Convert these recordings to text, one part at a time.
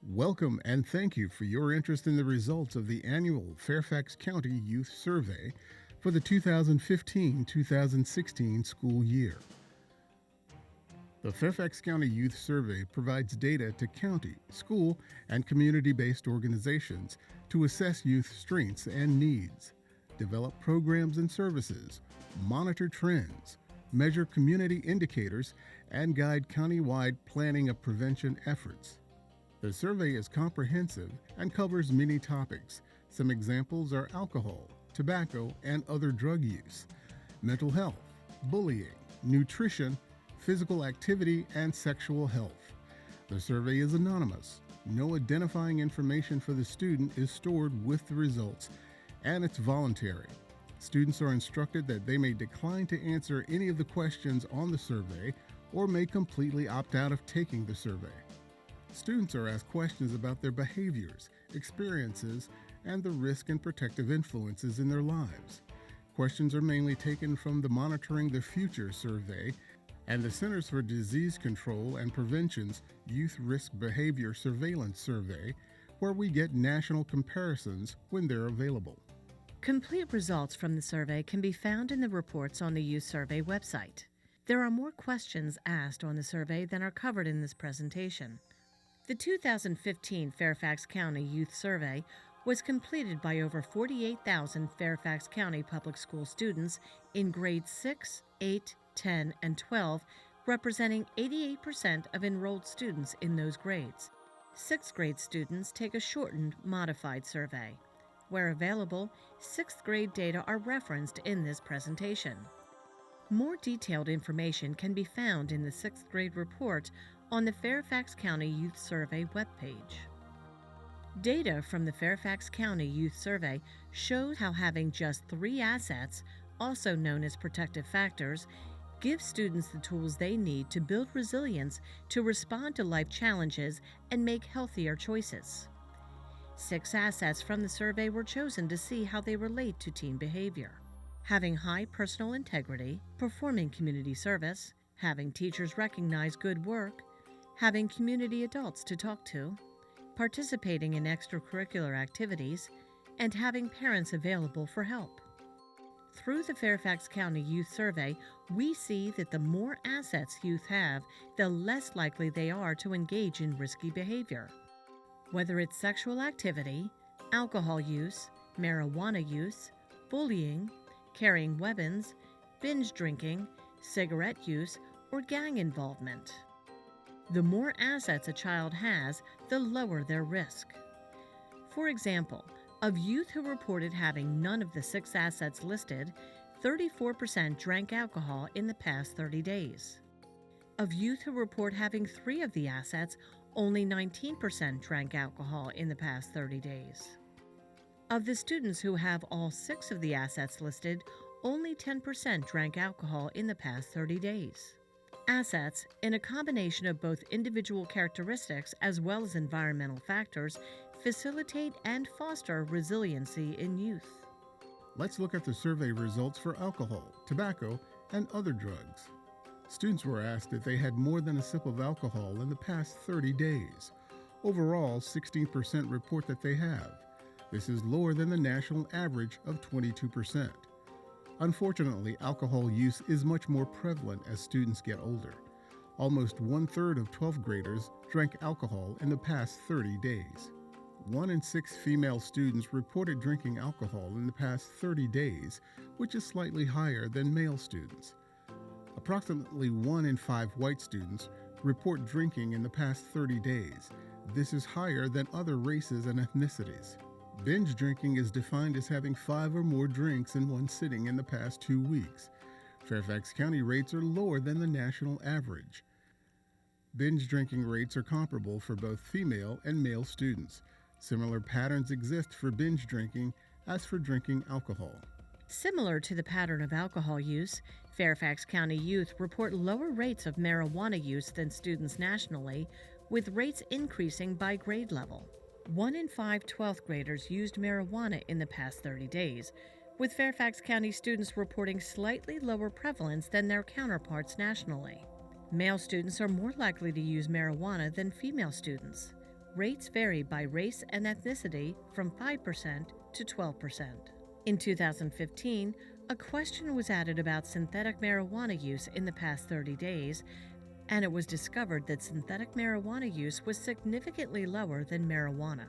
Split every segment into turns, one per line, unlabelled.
Welcome and thank you for your interest in the results of the annual Fairfax County Youth Survey for the 2015-2016 school year. The Fairfax County Youth Survey provides data to county, school, and community-based organizations to assess youth strengths and needs, develop programs and services, monitor trends, measure community indicators, and guide countywide planning of prevention efforts. The survey is comprehensive and covers many topics. Some examples are alcohol, tobacco, and other drug use, mental health, bullying, nutrition, physical activity, and sexual health. The survey is anonymous. No identifying information for the student is stored with the results, and it's voluntary. Students are instructed that they may decline to answer any of the questions on the survey or may completely opt out of taking the survey. Students are asked questions about their behaviors, experiences, and the risk and protective influences in their lives. Questions are mainly taken from the Monitoring the Future survey and the Centers for Disease Control and Prevention's Youth Risk Behavior Surveillance Survey, where we get national comparisons when they're available.
Complete results from the survey can be found in the reports on the Youth Survey website. There are more questions asked on the survey than are covered in this presentation. The 2015 Fairfax County Youth Survey was completed by over 48,000 Fairfax County public school students in grades 6, 8, 10, and 12, representing 88% of enrolled students in those grades. Sixth grade students take a shortened, modified survey. Where available, sixth grade data are referenced in this presentation. More detailed information can be found in the sixth grade report on the Fairfax County Youth Survey webpage. Data from the Fairfax County Youth Survey shows how having just 3 assets, also known as protective factors, gives students the tools they need to build resilience to respond to life challenges and make healthier choices. 6 assets from the survey were chosen to see how they relate to teen behavior. Having high personal integrity, performing community service, having teachers recognize good work, having community adults to talk to, participating in extracurricular activities, and having parents available for help. Through the Fairfax County Youth Survey, we see that the more assets youth have, the less likely they are to engage in risky behavior. Whether it's sexual activity, alcohol use, marijuana use, bullying, carrying weapons, binge drinking, cigarette use, or gang involvement. The more assets a child has, the lower their risk. For example, of youth who reported having none of the 6 assets listed, 34% drank alcohol in the past 30 days. Of youth who report having 3 of the assets, only 19% drank alcohol in the past 30 days. Of the students who have all 6 of the assets listed, only 10% drank alcohol in the past 30 days. Assets, in a combination of both individual characteristics as well as environmental factors, facilitate and foster resiliency in youth.
Let's look at the survey results for alcohol, tobacco, and other drugs. Students were asked if they had more than a sip of alcohol in the past 30 days. Overall, 16% report that they have. This is lower than the national average of 22%. Unfortunately, alcohol use is much more prevalent as students get older. Almost 1/3 of 12th graders drank alcohol in the past 30 days. 1 in 6 female students reported drinking alcohol in the past 30 days, which is slightly higher than male students. Approximately 1 in 5 white students report drinking in the past 30 days. This is higher than other races and ethnicities. Binge drinking is defined as having 5 or more drinks in one sitting in the past 2 weeks. Fairfax County rates are lower than the national average. Binge drinking rates are comparable for both female and male students. Similar patterns exist for binge drinking as for drinking alcohol.
Similar to the pattern of alcohol use, Fairfax County youth report lower rates of marijuana use than students nationally, with rates increasing by grade level. 1 in 5 12th graders used marijuana in the past 30 days, with Fairfax County students reporting slightly lower prevalence than their counterparts nationally. Male students are more likely to use marijuana than female students. Rates vary by race and ethnicity from 5% to 12%. In 2015, a question was added about synthetic marijuana use in the past 30 days, and it was discovered that synthetic marijuana use was significantly lower than marijuana.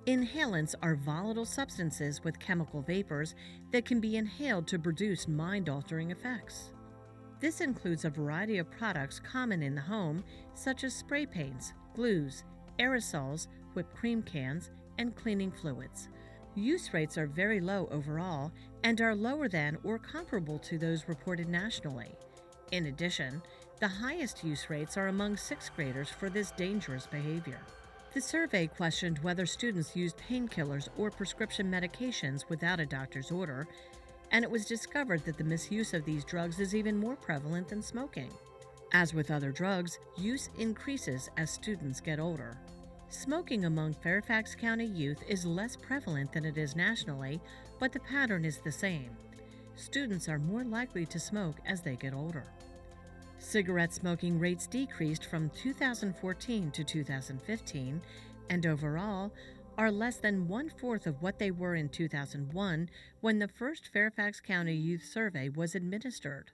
Inhalants are volatile substances with chemical vapors that can be inhaled to produce mind-altering effects. This includes a variety of products common in the home, such as spray paints, glues, aerosols, whipped cream cans, and cleaning fluids. Use rates are very low overall and are lower than or comparable to those reported nationally. In addition, the highest use rates are among sixth graders for this dangerous behavior. The survey questioned whether students used painkillers or prescription medications without a doctor's order, and it was discovered that the misuse of these drugs is even more prevalent than smoking. As with other drugs, use increases as students get older. Smoking among Fairfax County youth is less prevalent than it is nationally, but the pattern is the same. Students are more likely to smoke as they get older. Cigarette smoking rates decreased from 2014 to 2015, and overall are less than 1/4 of what they were in 2001 when the first Fairfax County Youth Survey was administered.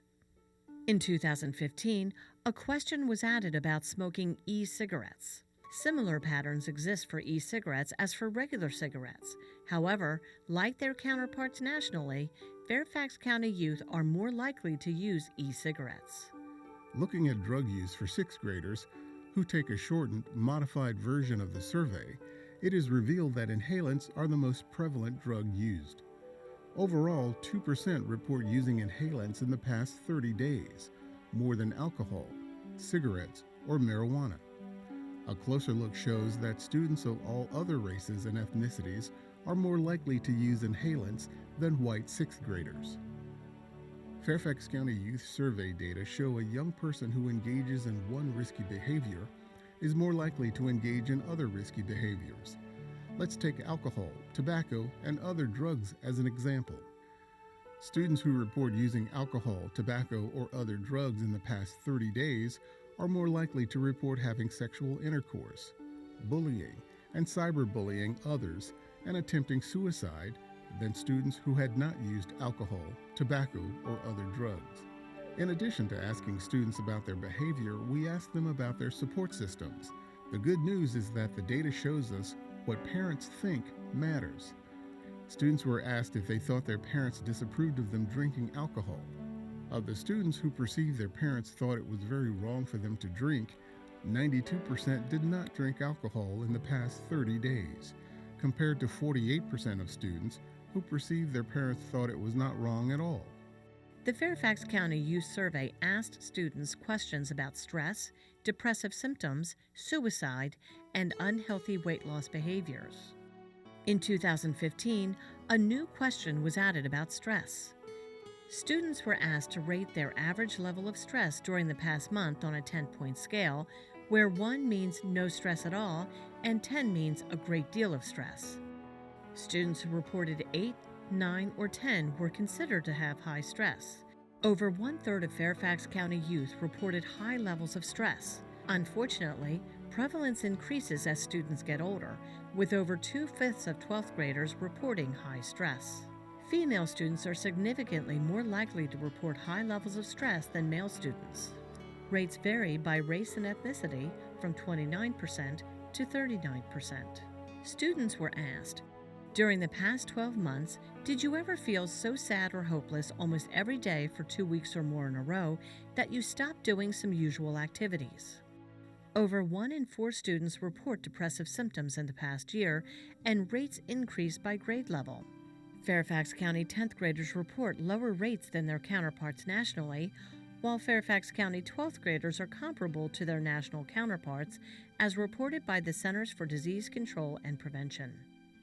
In 2015, a question was added about smoking e-cigarettes. Similar patterns exist for e-cigarettes as for regular cigarettes. However, like their counterparts nationally, Fairfax County youth are more likely to use e-cigarettes.
Looking at drug use for sixth graders who take a shortened, modified version of the survey, it is revealed that inhalants are the most prevalent drug used. Overall, 2% report using inhalants in the past 30 days, more than alcohol, cigarettes, or marijuana. A closer look shows that students of all other races and ethnicities are more likely to use inhalants than white sixth graders. Fairfax County Youth Survey data show a young person who engages in one risky behavior is more likely to engage in other risky behaviors. Let's take alcohol, tobacco, and other drugs as an example. Students who report using alcohol, tobacco, or other drugs in the past 30 days are more likely to report having sexual intercourse, bullying, and cyberbullying others, and attempting suicide than students who had not used alcohol, tobacco, or other drugs. In addition to asking students about their behavior, we ask them about their support systems. The good news is that the data shows us what parents think matters. Students were asked if they thought their parents disapproved of them drinking alcohol. Of the students who perceived their parents thought it was very wrong for them to drink, 92% did not drink alcohol in the past 30 days, compared to 48% of students who perceived their parents thought it was not wrong at all.
The Fairfax County Youth Survey asked students questions about stress, depressive symptoms, suicide, and unhealthy weight loss behaviors. In 2015, a new question was added about stress. Students were asked to rate their average level of stress during the past month on a 10-point scale, where 1 means no stress at all and 10 means a great deal of stress. Students who reported 8, 9, or 10 were considered to have high stress. Over 1/3 of Fairfax County youth reported high levels of stress. Unfortunately, prevalence increases as students get older, with over 2/5 of 12th graders reporting high stress. Female students are significantly more likely to report high levels of stress than male students. Rates vary by race and ethnicity from 29% to 39%. Students were asked, during the past 12 months, did you ever feel so sad or hopeless almost every day for 2 weeks or more in a row that you stopped doing some usual activities? Over 1 in 4 students report depressive symptoms in the past year, and rates increased by grade level. Fairfax County 10th graders report lower rates than their counterparts nationally, while Fairfax County 12th graders are comparable to their national counterparts, as reported by the Centers for Disease Control and Prevention.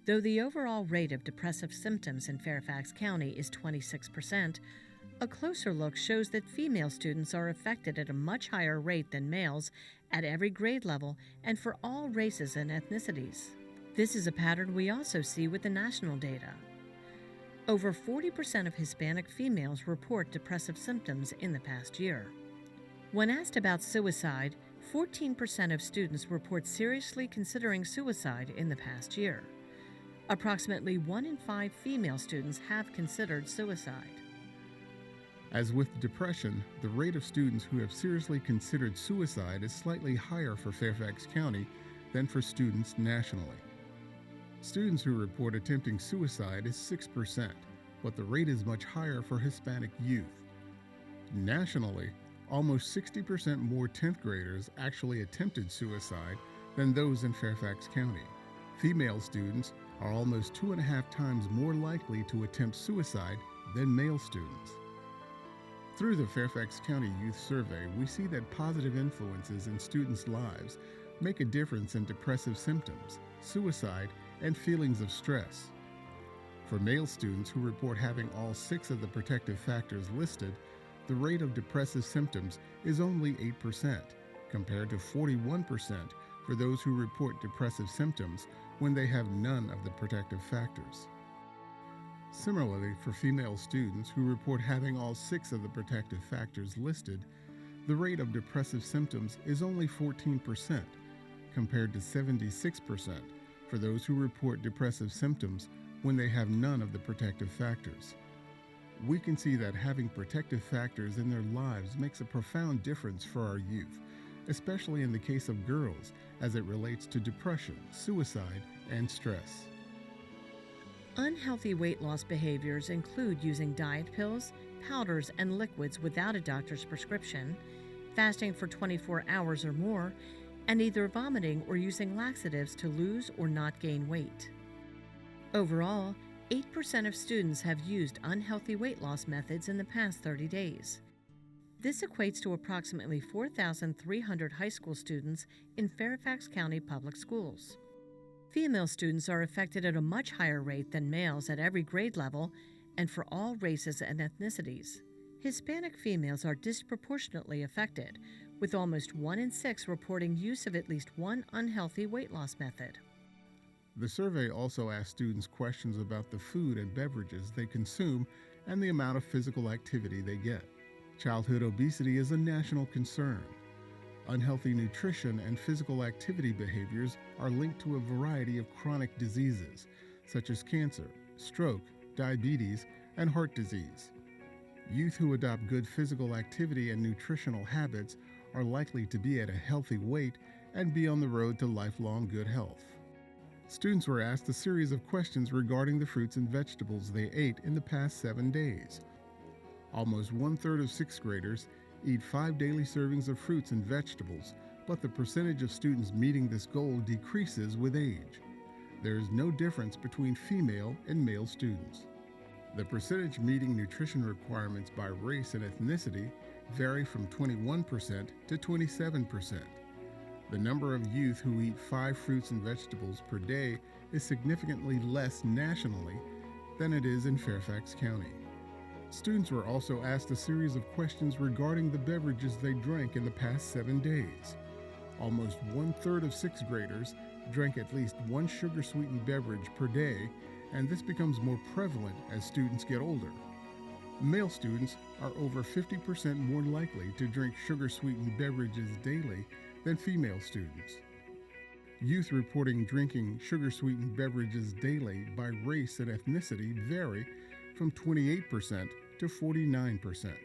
Though the overall rate of depressive symptoms in Fairfax County is 26%, a closer look shows that female students are affected at a much higher rate than males at every grade level and for all races and ethnicities. This is a pattern we also see with the national data. Over 40% of Hispanic females report depressive symptoms in the past year. When asked about suicide, 14% of students report seriously considering suicide in the past year. Approximately 1 in 5 female students have considered suicide.
As with depression, the rate of students who have seriously considered suicide is slightly higher for Fairfax County than for students nationally. Students who report attempting suicide is 6%, but the rate is much higher for Hispanic youth. Nationally, almost 60% more 10th graders actually attempted suicide than those in Fairfax County. Female students are almost 2.5 times more likely to attempt suicide than male students. Through the Fairfax County Youth Survey, we see that positive influences in students' lives make a difference in depressive symptoms, suicide, and feelings of stress. For male students who report having all 6 of the protective factors listed, the rate of depressive symptoms is only 8%, compared to 41% for those who report depressive symptoms when they have none of the protective factors. Similarly, for female students who report having all 6 of the protective factors listed, the rate of depressive symptoms is only 14%, compared to 76% for those who report depressive symptoms when they have none of the protective factors. We can see that having protective factors in their lives makes a profound difference for our youth, especially in the case of girls as it relates to depression, suicide, and stress.
Unhealthy weight loss behaviors include using diet pills, powders, and liquids without a doctor's prescription, fasting for 24 hours or more, and either vomiting or using laxatives to lose or not gain weight. Overall, 8% of students have used unhealthy weight loss methods in the past 30 days. This equates to approximately 4,300 high school students in Fairfax County Public Schools. Female students are affected at a much higher rate than males at every grade level and for all races and ethnicities. Hispanic females are disproportionately affected, with almost 1 in 6 reporting use of at least one unhealthy weight loss method.
The survey also asked students questions about the food and beverages they consume and the amount of physical activity they get. Childhood obesity is a national concern. Unhealthy nutrition and physical activity behaviors are linked to a variety of chronic diseases, such as cancer, stroke, diabetes, and heart disease. Youth who adopt good physical activity and nutritional habits are likely to be at a healthy weight and be on the road to lifelong good health. Students were asked a series of questions regarding the fruits and vegetables they ate in the past 7 days. Almost 1/3 of 6th graders eat 5 daily servings of fruits and vegetables, but the percentage of students meeting this goal decreases with age. There is no difference between female and male students. The percentage meeting nutrition requirements by race and ethnicity vary from 21% to 27%. The number of youth who eat 5 fruits and vegetables per day is significantly less nationally than it is in Fairfax County. Students were also asked a series of questions regarding the beverages they drank in the past 7 days. Almost 1/3 of 6th graders drank at least one sugar-sweetened beverage per day, and this becomes more prevalent as students get older. Male students are over 50% more likely to drink sugar-sweetened beverages daily than female students. Youth reporting drinking sugar-sweetened beverages daily by race and ethnicity vary from 28% to 49%.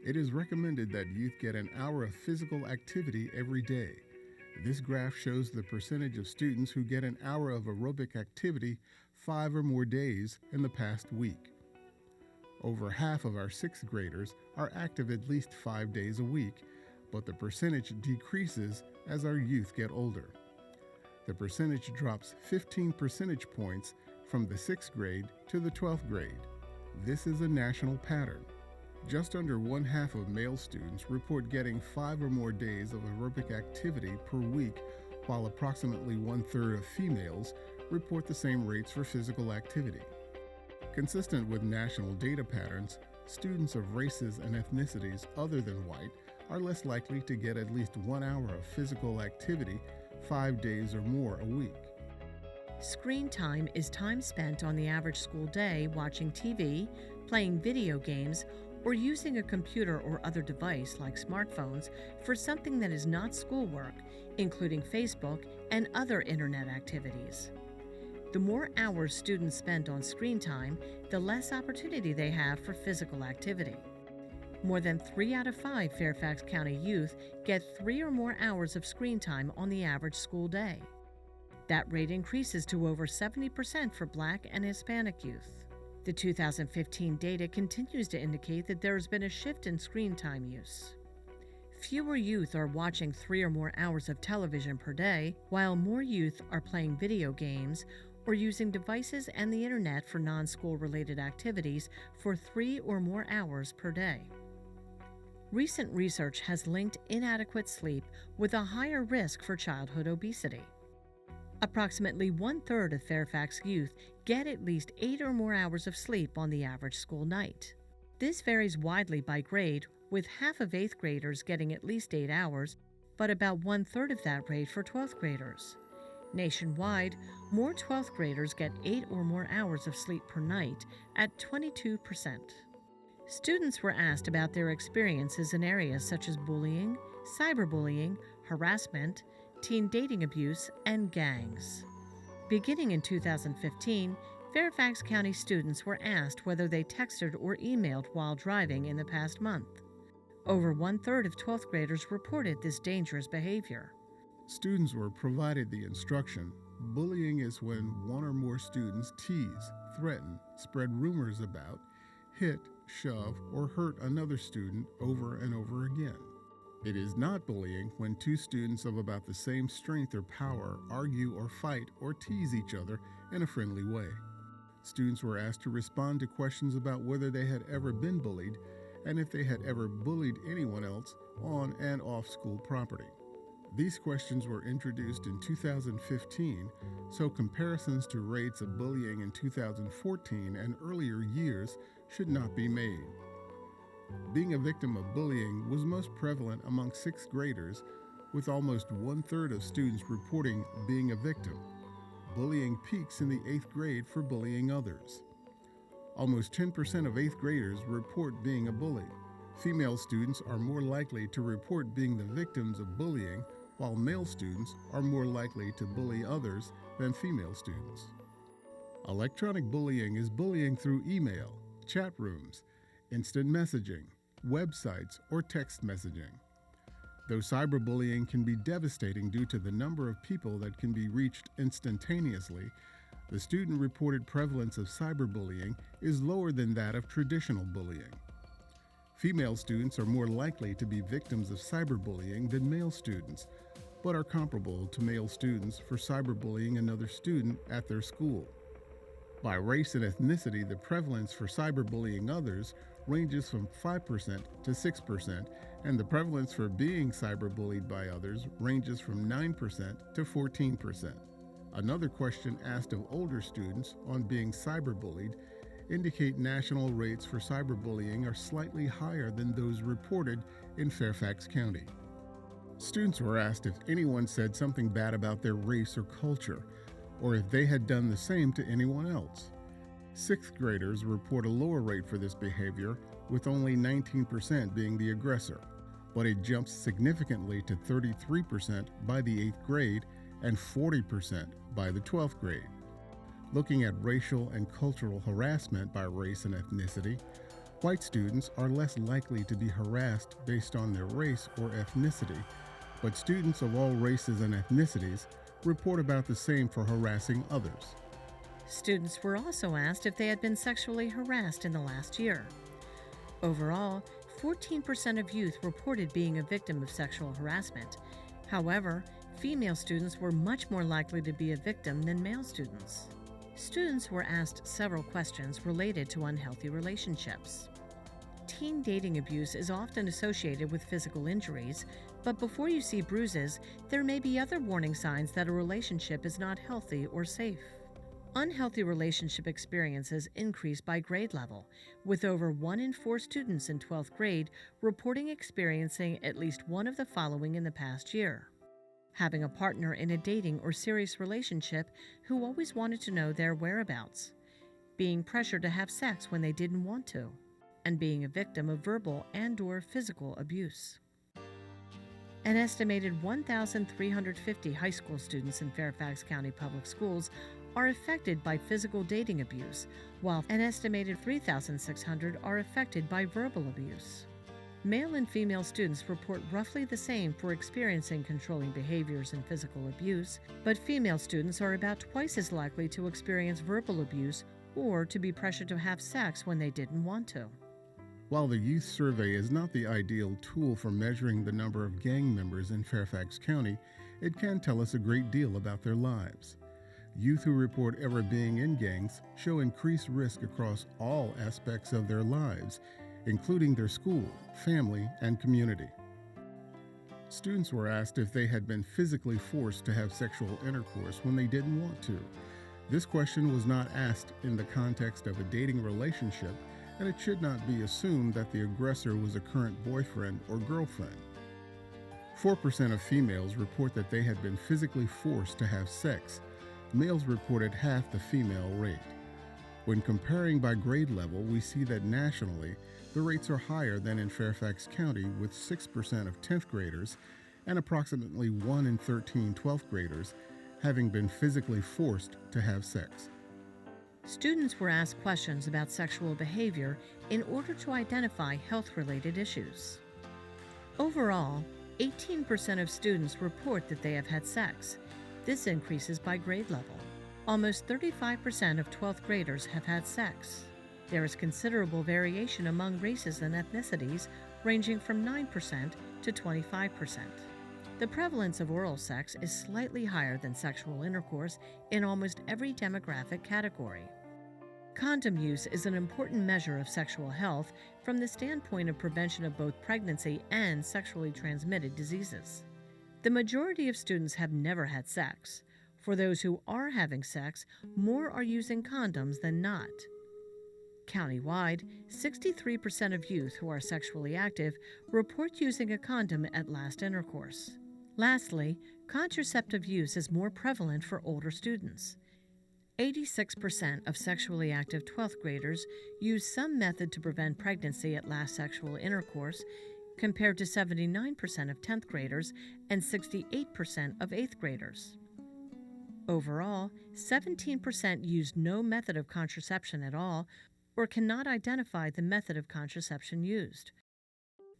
It is recommended that youth get an hour of physical activity every day. This graph shows the percentage of students who get an hour of aerobic activity 5 or more days in the past week. Over half of our 6th graders are active at least 5 days a week, but the percentage decreases as our youth get older. The percentage drops 15 percentage points from the 6th grade to the 12th grade. This is a national pattern. Just under 1/2 of male students report getting 5 or more days of aerobic activity per week, while approximately 1/3 of females report the same rates for physical activity. Consistent with national data patterns, students of races and ethnicities other than white are less likely to get at least 1 hour of physical activity 5 days or more a week.
Screen time is time spent on the average school day watching TV, playing video games, or using a computer or other device like smartphones for something that is not schoolwork, including Facebook and other internet activities. The more hours students spend on screen time, the less opportunity they have for physical activity. More than 3 out of 5 Fairfax County youth get 3 or more hours of screen time on the average school day. That rate increases to over 70% for Black and Hispanic youth. The 2015 data continues to indicate that there has been a shift in screen time use. Fewer youth are watching 3 or more hours of television per day, while more youth are playing video games or using devices and the internet for non-school related activities for 3 or more hours per day. Recent research has linked inadequate sleep with a higher risk for childhood obesity. Approximately 1/3 of Fairfax youth get at least 8 or more hours of sleep on the average school night. This varies widely by grade, with half of 8th graders getting at least 8 hours, but about 1/3 of that rate for 12th graders. Nationwide, more 12th graders get 8 or more hours of sleep per night at 22%. Students were asked about their experiences in areas such as bullying, cyberbullying, harassment, teen dating abuse, and gangs. Beginning in 2015, Fairfax County students were asked whether they texted or emailed while driving in the past month. Over 1/3 of 12th graders reported this dangerous behavior.
Students were provided the instruction: bullying is when one or more students tease, threaten, spread rumors about, hit, shove, or hurt another student over and over again. It is not bullying when 2 students of about the same strength or power argue or fight or tease each other in a friendly way. Students were asked to respond to questions about whether they had ever been bullied and if they had ever bullied anyone else on and off school property. These questions were introduced in 2015, so comparisons to rates of bullying in 2014 and earlier years should not be made. Being a victim of bullying was most prevalent among 6th graders, with almost 1/3 of students reporting being a victim. Bullying peaks in the 8th grade for bullying others. Almost 10% of 8th graders report being a bully. Female students are more likely to report being the victims of bullying, while male students are more likely to bully others than female students. Electronic bullying is bullying through email, chat rooms, instant messaging, websites, or text messaging. Though cyberbullying can be devastating due to the number of people that can be reached instantaneously, the student-reported prevalence of cyberbullying is lower than that of traditional bullying. Female students are more likely to be victims of cyberbullying than male students, but are comparable to male students for cyberbullying another student at their school. By race and ethnicity, the prevalence for cyberbullying others ranges from 5% to 6%, and the prevalence for being cyberbullied by others ranges from 9% to 14%. Another question asked of older students on being cyberbullied indicate national rates for cyberbullying are slightly higher than those reported in Fairfax County. Students were asked if anyone said something bad about their race or culture, or if they had done the same to anyone else. 6th graders report a lower rate for this behavior, with only 19% being the aggressor, but it jumps significantly to 33% by the 8th grade and 40% by the 12th grade. Looking at racial and cultural harassment by race and ethnicity, white students are less likely to be harassed based on their race or ethnicity, but students of all races and ethnicities report about the same for harassing others.
Students were also asked if they had been sexually harassed in the last year. Overall, 14% of youth reported being a victim of sexual harassment. However, female students were much more likely to be a victim than male students. Students were asked several questions related to unhealthy relationships. Teen dating abuse is often associated with physical injuries, but before you see bruises, there may be other warning signs that a relationship is not healthy or safe. Unhealthy relationship experiences increase by grade level, with over 1 in 4 students in 12th grade reporting experiencing at least one of the following in the past year: having a partner in a dating or serious relationship who always wanted to know their whereabouts, being pressured to have sex when they didn't want to, and being a victim of verbal and/or physical abuse. An estimated 1,350 high school students in Fairfax County Public Schools are affected by physical dating abuse, while an estimated 3,600 are affected by verbal abuse. Male and female students report roughly the same for experiencing controlling behaviors and physical abuse, but female students are about twice as likely to experience verbal abuse or to be pressured to have sex when they didn't want to.
While the youth survey is not the ideal tool for measuring the number of gang members in Fairfax County, it can tell us a great deal about their lives. Youth who report ever being in gangs show increased risk across all aspects of their lives, including their school, family, and community. Students were asked if they had been physically forced to have sexual intercourse when they didn't want to. This question was not asked in the context of a dating relationship, and it should not be assumed that the aggressor was a current boyfriend or girlfriend. 4% of females report that they had been physically forced to have sex. Males reported half the female rate. When comparing by grade level, we see that nationally, the rates are higher than in Fairfax County, with 6% of 10th graders and approximately 1 in 13 12th graders having been physically forced to have sex.
Students were asked questions about sexual behavior in order to identify health-related issues. Overall, 18% of students report that they have had sex. This increases by grade level. Almost 35% of 12th graders have had sex. There is considerable variation among races and ethnicities, ranging from 9% to 25%. The prevalence of oral sex is slightly higher than sexual intercourse in almost every demographic category. Condom use is an important measure of sexual health from the standpoint of prevention of both pregnancy and sexually transmitted diseases. The majority of students have never had sex. For those who are having sex, more are using condoms than not. Countywide, 63% of youth who are sexually active report using a condom at last intercourse. Lastly, contraceptive use is more prevalent for older students. 86% of sexually active 12th graders use some method to prevent pregnancy at last sexual intercourse, compared to 79% of 10th graders and 68% of 8th graders. Overall, 17% use no method of contraception at all or cannot identify the method of contraception used.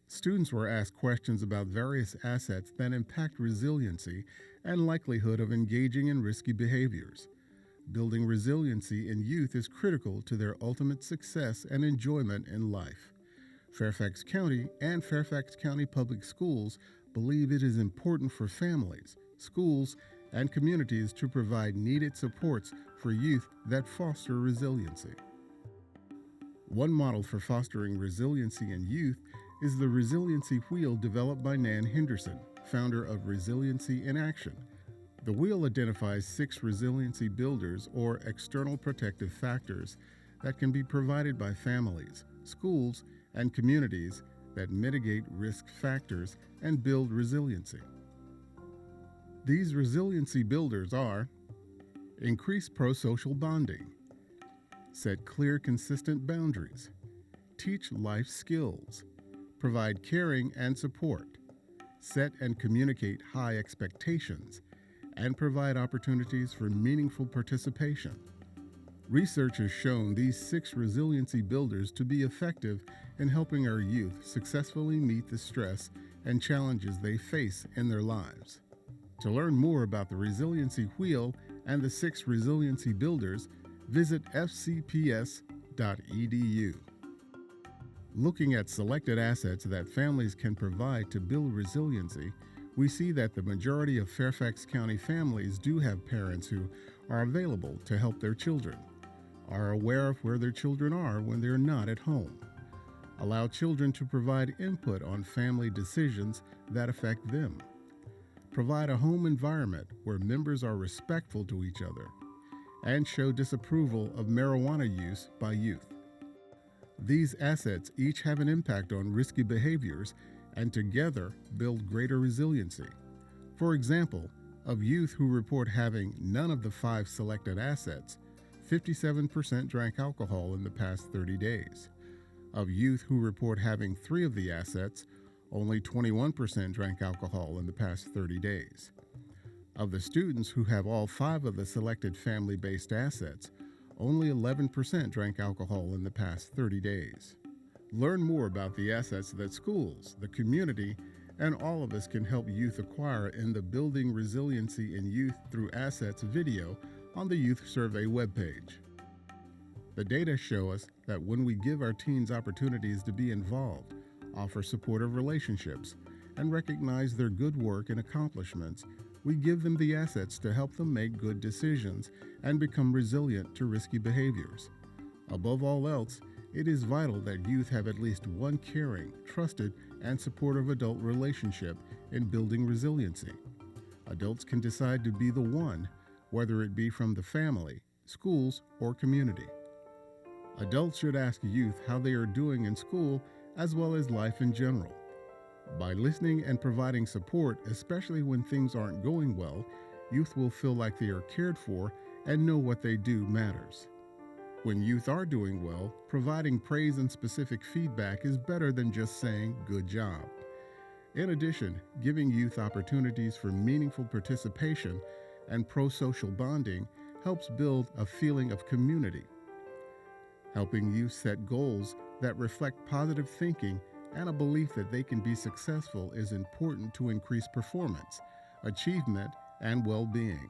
Students were asked questions about various assets that impact resiliency and likelihood of engaging in risky behaviors. Building resiliency in youth is critical to their ultimate success and enjoyment in life. Fairfax County and Fairfax County Public Schools believe it is important for families, schools, and communities to provide needed supports for youth that foster resiliency. One model for fostering resiliency in youth is the Resiliency Wheel developed by Nan Henderson, founder of Resiliency in Action. The wheel identifies 6 resiliency builders or external protective factors that can be provided by families, schools, and communities that mitigate risk factors and build resiliency. These resiliency builders are: increase pro-social bonding, set clear, consistent boundaries, teach life skills, provide caring and support, set and communicate high expectations, and provide opportunities for meaningful participation. Research has shown these 6 resiliency builders to be effective in helping our youth successfully meet the stress and challenges they face in their lives. To learn more about the Resiliency Wheel and the 6 resiliency builders, visit fcps.edu. Looking at selected assets that families can provide to build resiliency, we see that the majority of Fairfax County families do have parents who are available to help their children, are aware of where their children are when they're not at home, allow children to provide input on family decisions that affect them, provide a home environment where members are respectful to each other, and show disapproval of marijuana use by youth. These assets each have an impact on risky behaviors and together build greater resiliency. For example, of youth who report having none of the 5 selected assets, 57% drank alcohol in the past 30 days. Of youth who report having 3 of the assets, only 21% drank alcohol in the past 30 days. Of the students who have all 5 of the selected family-based assets, only 11% drank alcohol in the past 30 days. Learn more about the assets that schools, the community, and all of us can help youth acquire in the Building Resiliency in Youth Through Assets video on the Youth Survey webpage. The data show us that when we give our teens opportunities to be involved, offer supportive relationships, and recognize their good work and accomplishments, we give them the assets to help them make good decisions and become resilient to risky behaviors. Above all else, it is vital that youth have at least one caring, trusted, and supportive adult relationship in building resiliency. Adults can decide to be the one, whether it be from the family, schools, or community. Adults should ask youth how they are doing in school as well as life in general. By listening and providing support, especially when things aren't going well, youth will feel like they are cared for and know what they do matters. When youth are doing well, providing praise and specific feedback is better than just saying, "Good job." In addition, giving youth opportunities for meaningful participation and pro-social bonding helps build a feeling of community. Helping youth set goals that reflect positive thinking and a belief that they can be successful is important to increase performance, achievement, and well-being.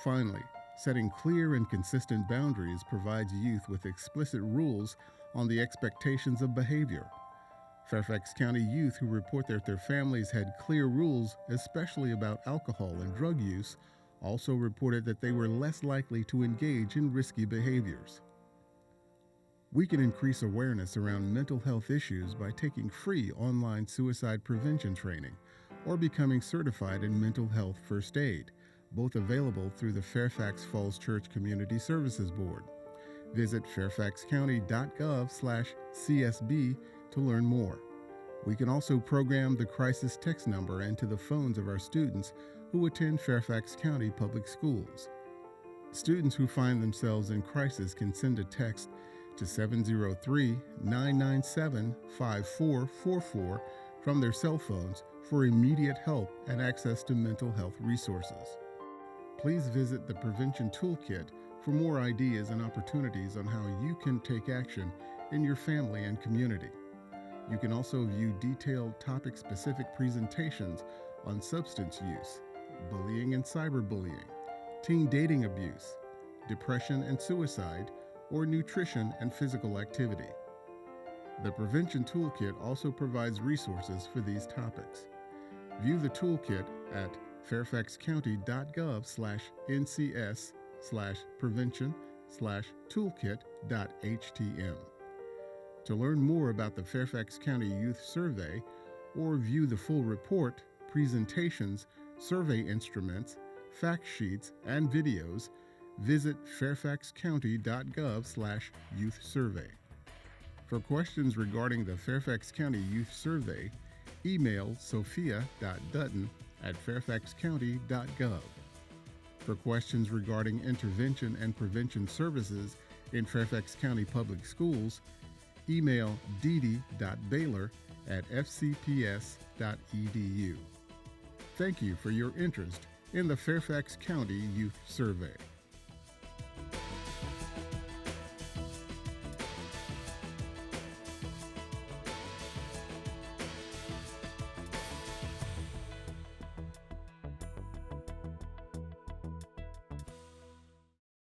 Finally, setting clear and consistent boundaries provides youth with explicit rules on the expectations of behavior. Fairfax County youth who report that their families had clear rules, especially about alcohol and drug use, also reported that they were less likely to engage in risky behaviors. We can increase awareness around mental health issues by taking free online suicide prevention training or becoming certified in mental health first aid, both available through the Fairfax Falls Church Community Services Board. Visit fairfaxcounty.gov/CSB to learn more. We can also program the crisis text number into the phones of our students who attend Fairfax County Public Schools. Students who find themselves in crisis can send a text to 703-997-5444 from their cell phones for immediate help and access to mental health resources. Please visit the Prevention Toolkit for more ideas and opportunities on how you can take action in your family and community. You can also view detailed topic-specific presentations on substance use, bullying and cyberbullying, teen dating abuse, depression and suicide, or nutrition and physical activity. The Prevention Toolkit also provides resources for these topics. View the toolkit at fairfaxcounty.gov/ncs/prevention/toolkit.htm. To learn more about the Fairfax County Youth Survey or view the full report, presentations, survey instruments, fact sheets, and videos, visit fairfaxcounty.gov/youth-survey. For questions regarding the Fairfax County Youth Survey, email sophia.dutton@fairfaxcounty.gov. For questions regarding intervention and prevention services in Fairfax County Public Schools, email dd.baylor@fcps.edu. Thank you for your interest in the Fairfax County Youth Survey.